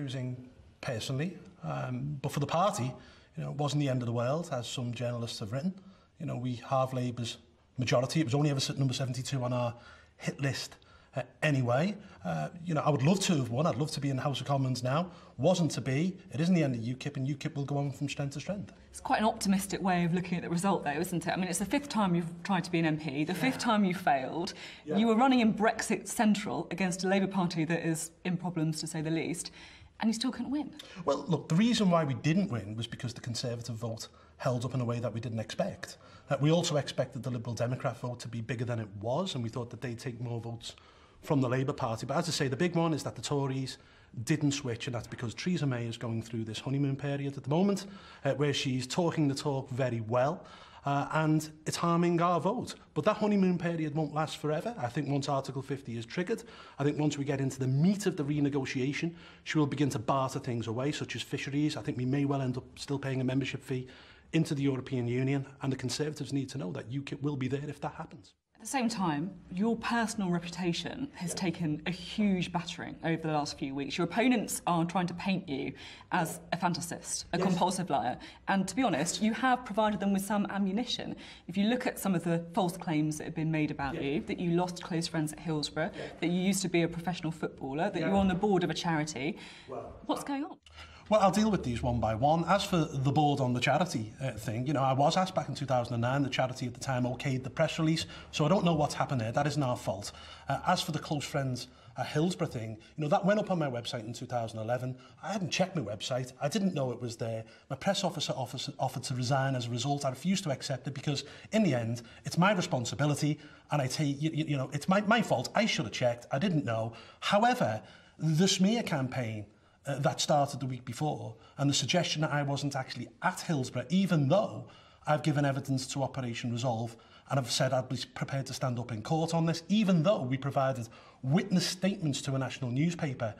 bruising personally, but for the party, you know, it wasn't the end of the world, as some journalists have written. You know, we halved Labour's majority. It was only ever number 72 on our hit list anyway. You know, I would love to have won. I'd love to be in the House of Commons now. Wasn't to be. It isn't the end of UKIP, and UKIP will go on from strength to strength. It's quite an optimistic way of looking at the result, though, isn't it? I mean, it's the fifth time you've tried to be an MP, the fifth time you failed. Yeah. You were running in Brexit Central against a Labour Party that is in problems, to say the least, and you still couldn't win. Well, look, the reason why we didn't win was because the Conservative vote held up in a way that we didn't expect. We also expected the Liberal Democrat vote to be bigger than it was, and we thought that they'd take more votes from the Labour Party. But as I say, the big one is that the Tories didn't switch, and that's because Theresa May is going through this honeymoon period at the moment, where she's talking the talk very well, and it's harming our vote. But that honeymoon period won't last forever. I think once Article 50 is triggered, I think once we get into the meat of the renegotiation, she will begin to barter things away, such as fisheries. I think we may well end up still paying a membership fee into the European Union, and the Conservatives need to know that UKIP will be there if that happens. At the same time, your personal reputation has taken a huge battering over the last few weeks. Your opponents are trying to paint you as a fantasist, a compulsive liar. And to be honest, you have provided them with some ammunition. If you look at some of the false claims that have been made about you, that you lost close friends at Hillsborough, that you used to be a professional footballer, that you're on the board of a charity, what's going on? Well, I'll deal with these one by one. As for the board on the charity thing, you know, I was asked back in 2009, the charity at the time okayed the press release, so I don't know what's happened there. That isn't our fault. As for the close friends at Hillsborough thing, you know, that went up on my website in 2011. I hadn't checked my website. I didn't know it was there. My press officer offered to resign as a result. I refused to accept it because, in the end, it's my responsibility, and I tell you know, it's my fault. I should have checked. I didn't know. However, the smear campaign that started the week before, and the suggestion that I wasn't actually at Hillsborough, even though I've given evidence to Operation Resolve and I've said I'd be prepared to stand up in court on this, even though we provided witness statements to a national newspaper,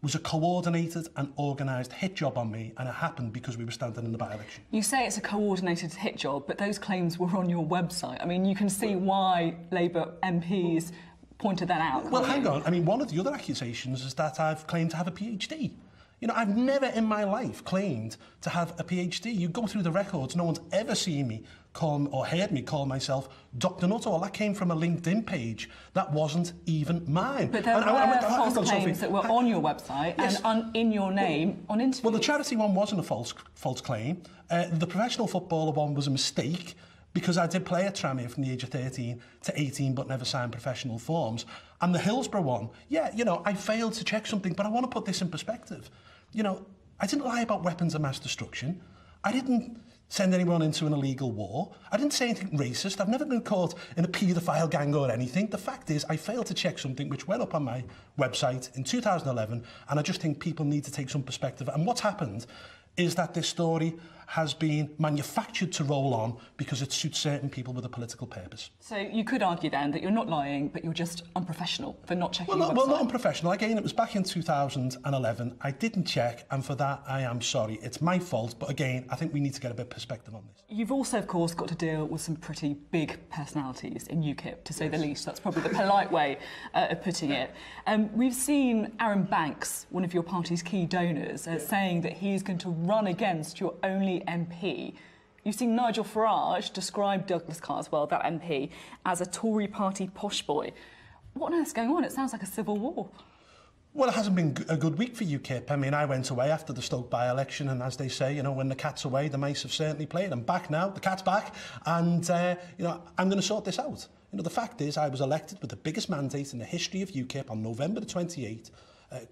was a coordinated and organised hit job on me, and it happened because we were standing in the by-election. You say it's a coordinated hit job, but those claims were on your website. I mean, you can see why Labour MPs pointed that out. Well, hang on. I mean, one of the other accusations is that I've claimed to have a PhD. You know, I've never in my life claimed to have a PhD. You go through the records, no one's ever seen me call or heard me call myself Dr. Nuttall. That came from a LinkedIn page that wasn't even mine. But there were false claims that were on your website and in your name on interviews. Well, the charity one wasn't a false claim. The professional footballer one was a mistake, because I did play at Tranmere from the age of 13 to 18 but never signed professional forms. And the Hillsborough one, yeah, you know, I failed to check something, but I want to put this in perspective. You know, I didn't lie about weapons of mass destruction. I didn't send anyone into an illegal war. I didn't say anything racist. I've never been caught in a paedophile gang or anything. The fact is, I failed to check something which went up on my website in 2011, and I just think people need to take some perspective. And what's happened is that this story has been manufactured to roll on because it suits certain people with a political purpose. So you could argue then that you're not lying, but you're just unprofessional for not checking your website. Well, not unprofessional. Again, it was back in 2011. I didn't check, and for that, I am sorry. It's my fault, but again, I think we need to get a bit of perspective on this. You've also, of course, got to deal with some pretty big personalities in UKIP, to say the least. That's probably the polite way of putting it. We've seen Aaron Banks, one of your party's key donors, saying that he's going to run against your only MP. You've seen Nigel Farage describe Douglas Carswell, that MP, as a Tory party posh boy. What on earth's going on? It sounds like a civil war. Well, it hasn't been a good week for UKIP. I mean, I went away after the Stoke by-election, and as they say, you know, when the cat's away, the mice have certainly played. I'm back now, the cat's back, and, you know, I'm going to sort this out. You know, the fact is, I was elected with the biggest mandate in the history of UKIP on November the 28th,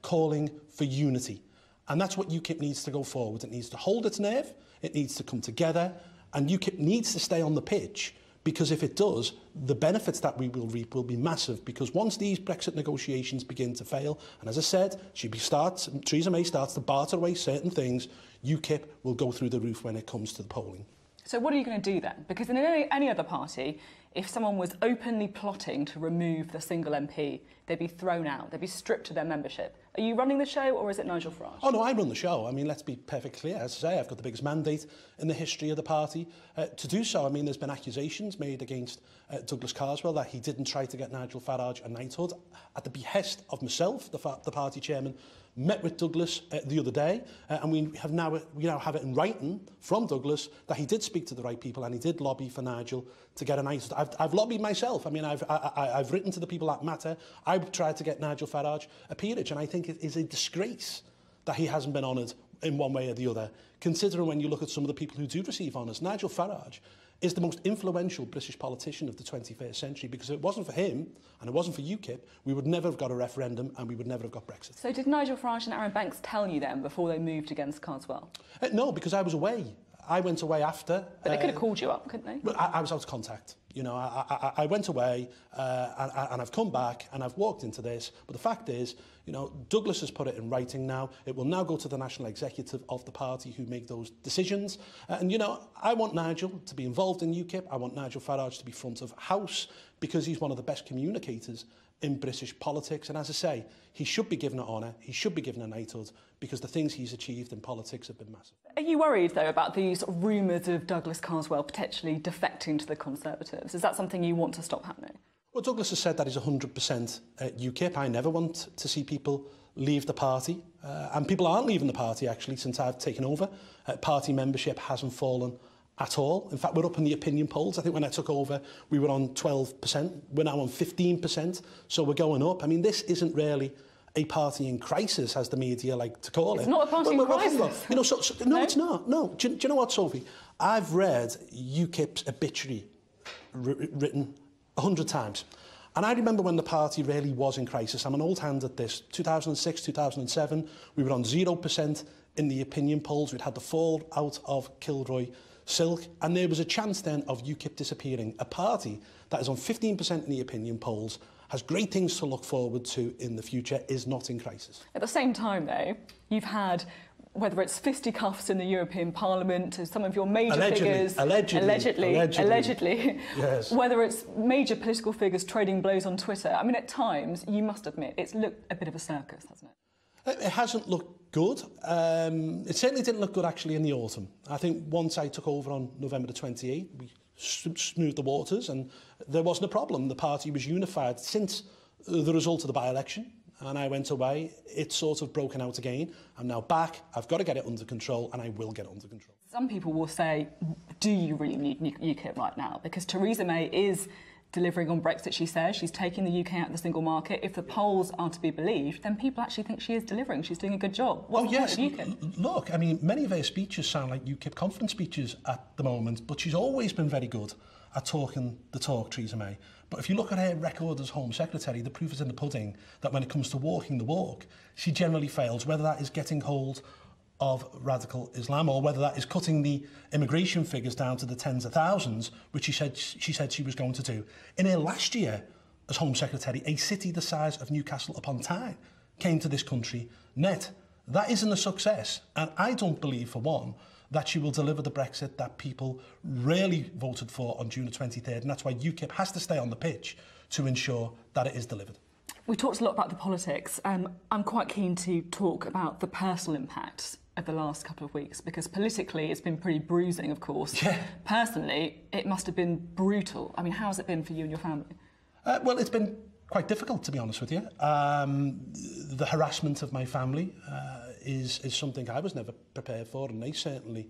calling for unity. And that's what UKIP needs to go forward. It needs to hold its nerve, it needs to come together, and UKIP needs to stay on the pitch, because if it does, the benefits that we will reap will be massive, because once these Brexit negotiations begin to fail, and as I said, Theresa May starts to barter away certain things, UKIP will go through the roof when it comes to the polling. So what are you going to do then? Because in any other party, if someone was openly plotting to remove the single MP, they'd be thrown out, they'd be stripped of their membership. Are you running the show, or is it Nigel Farage? Oh, no, I run the show. I mean, let's be perfectly clear. As I say, I've got the biggest mandate in the history of the party to do so. I mean, there's been accusations made against Douglas Carswell that he didn't try to get Nigel Farage a knighthood. At the behest of myself, the party chairman, met with Douglas the other day, and we now have it in writing from Douglas that he did speak to the right people and he did lobby for Nigel to get a knighthood. I've lobbied myself. I mean, I've written to the people that matter. I've tried to get Nigel Farage a peerage, and I think it is a disgrace that he hasn't been honoured in one way or the other, considering when you look at some of the people who do receive honours. Nigel Farage is the most influential British politician of the 21st century, because if it wasn't for him and it wasn't for UKIP, we would never have got a referendum and we would never have got Brexit. So did Nigel Farage and Arron Banks tell you then before they moved against Carswell? No, because I was away. I went away after. But they could have called you up, couldn't they? Well, I was out of contact. You know, I went away and I've come back and I've walked into this. But the fact is, you know, Douglas has put it in writing now. It will now go to the national executive of the party who make those decisions. And, you know, I want Nigel to be involved in UKIP. I want Nigel Farage to be front of house because he's one of the best communicators in British politics. And as I say, he should be given an honour. He should be given a knighthood because the things he's achieved in politics have been massive. Are you worried, though, about these rumours of Douglas Carswell potentially defecting to the Conservatives? Is that something you want to stop happening? Well, Douglas has said that he's 100% UKIP. I never want to see people leave the party. And people aren't leaving the party, actually, since I've taken over. Party membership hasn't fallen at all. In fact, we're up in the opinion polls. I think when I took over, we were on 12%. We're now on 15%. So we're going up. I mean, this isn't really a party in crisis, as the media like to call it. It's not a party in crisis. You know, no, it's not. No. Do you know what, Sophie? I've read UKIP's obituary written 100 times. And I remember when the party really was in crisis. I'm an old hand at this. 2006, 2007, we were on 0% in the opinion polls. We'd had the fall out of Kilroy Silk, and there was a chance then of UKIP disappearing. A party that is on 15% in the opinion polls, has great things to look forward to in the future, is not in crisis. At the same time, though, you've had, whether it's fisticuffs in the European Parliament, to some of your major figures... Allegedly. Yes. Whether it's major political figures trading blows on Twitter. I mean, at times, you must admit, it's looked a bit of a circus, hasn't it? It hasn't looked good. It certainly didn't look good, actually, in the autumn. I think once I took over on November the 28th, we smoothed the waters and there wasn't a problem. The party was unified since the result of the by-election. And I went away. It's sort of broken out again. I'm now back. I've got to get it under control, and I will get it under control. Some people will say, do you really need UKIP right now? Because Theresa May is delivering on Brexit, she says. She's taking the UK out of the single market. If the polls are to be believed, then people actually think she is delivering. She's doing a good job. What's the point of UKIP? Look, I mean, many of her speeches sound like UKIP conference speeches at the moment, but she's always been very good at talking the talk, Theresa May. But if you look at her record as Home Secretary, the proof is in the pudding that when it comes to walking the walk, she generally fails, whether that is getting hold of radical Islam or whether that is cutting the immigration figures down to the tens of thousands, which she said she was going to do. In her last year as Home Secretary, a city the size of Newcastle upon Tyne came to this country net. That isn't a success, and I don't believe, for one, that she will deliver the Brexit that people really voted for on June the 23rd, and that's why UKIP has to stay on the pitch to ensure that it is delivered. We talked a lot about the politics. I'm quite keen to talk about the personal impacts of the last couple of weeks, because politically it's been pretty bruising, of course. Yeah. Personally, it must have been brutal. I mean, how has it been for you and your family? Well, it's been quite difficult, to be honest with you. The harassment of my family is something I was never prepared for, and they certainly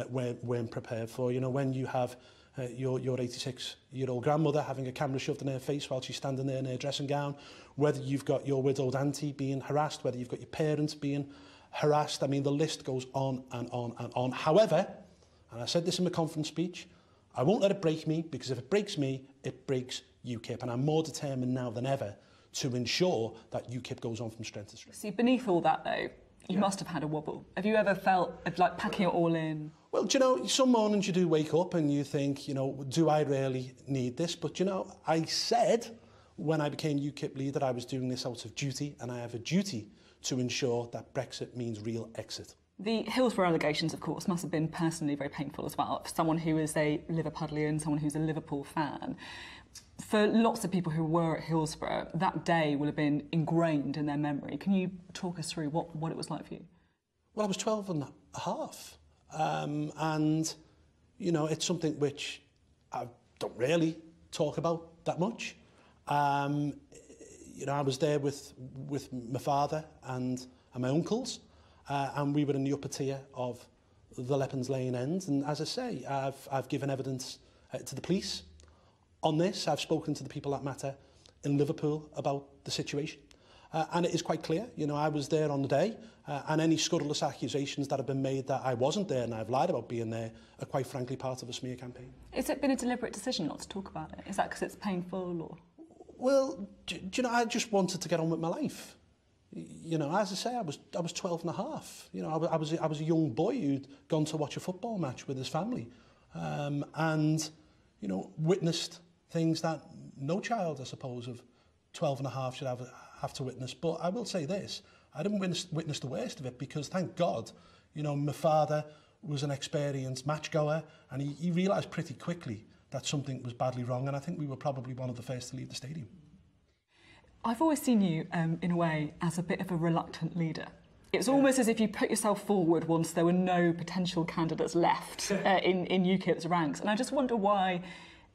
weren't prepared for. You know, when you have your 86-year-old grandmother having a camera shoved in her face while she's standing there in her dressing gown, whether you've got your widowed auntie being harassed, whether you've got your parents being harassed, I mean, the list goes on and on and on. However, and I said this in my conference speech, I won't let it break me, because if it breaks me, it breaks UKIP, and I'm more determined now than ever to ensure that UKIP goes on from strength to strength. See, beneath all that, though, you must have had a wobble. Have you ever felt like packing it all in? Well, do you know, some mornings you do wake up and you think, you know, do I really need this? But, you know, I said when I became UKIP leader I was doing this out of duty, and I have a duty to ensure that Brexit means real exit. The Hillsborough allegations, of course, must have been personally very painful as well, for someone who is a Liverpudlian, someone who's a Liverpool fan. For lots of people who were at Hillsborough, that day will have been ingrained in their memory. Can you talk us through what it was like for you? Well, I was 12 and a half. And, you know, it's something which I don't really talk about that much. You know, I was there with my father and my uncles, and we were in the upper tier of the Leppens Lane end. And as I say, I've given evidence to the police on this. I've spoken to the people that matter in Liverpool about the situation. And it is quite clear, you know, I was there on the day, and any scurrilous accusations that have been made that I wasn't there and I've lied about being there are quite frankly part of a smear campaign. Has it been a deliberate decision not to talk about it? Is that because it's painful or...? Well, do you know, I just wanted to get on with my life. You know, as I say, I was 12 and a half. You know, I was a young boy who'd gone to watch a football match with his family, and, you know, witnessed things that no child, I suppose, of 12 and a half should have to witness. But I will say this, I didn't witness the worst of it, because thank God, you know, my father was an experienced match goer, and he realised pretty quickly that something was badly wrong, and I think we were probably one of the first to leave the stadium. I've always seen you, in a way, as a bit of a reluctant leader. It's almost as if you put yourself forward once there were no potential candidates left in UKIP's ranks, and I just wonder why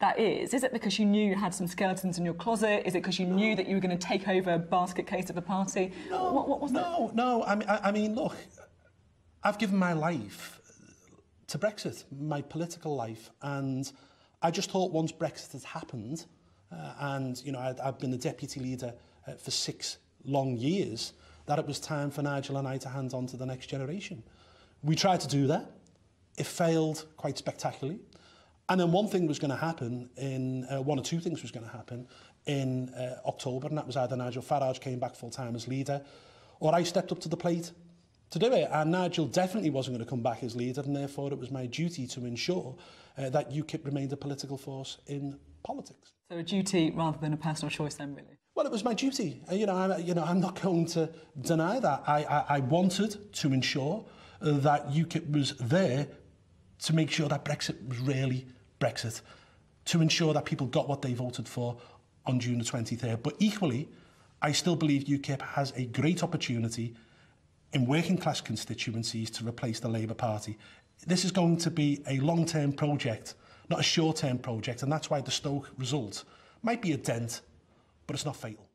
that is. Is it because you knew you had some skeletons in your closet? Is it because you knew that you were going to take over a basket case of a party? No, what was that? No. I mean, look, I've given my life to Brexit, my political life, and I just thought once Brexit had happened, and you know, I've been the deputy leader for 6 long years, that it was time for Nigel and I to hand on to the next generation. We tried to do that. It failed quite spectacularly. And then one thing was going to happen one or two things was going to happen in October, and that was either Nigel Farage came back full-time as leader, or I stepped up to the plate to do it. And Nigel definitely wasn't going to come back as leader, and therefore it was my duty to ensure that UKIP remained a political force in politics. So a duty rather than a personal choice then, really? Well, it was my duty. I'm not going to deny that. I wanted to ensure that UKIP was there to make sure that Brexit was really Brexit, to ensure that people got what they voted for on June the 23rd. But equally, I still believe UKIP has a great opportunity in working class constituencies to replace the Labour Party. This is going to be a long-term project, not a short-term project, and that's why the Stoke result might be a dent, but it's not fatal.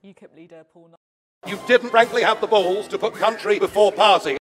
UKIP leader Paul Nuttall. You didn't frankly have the balls to put country before party.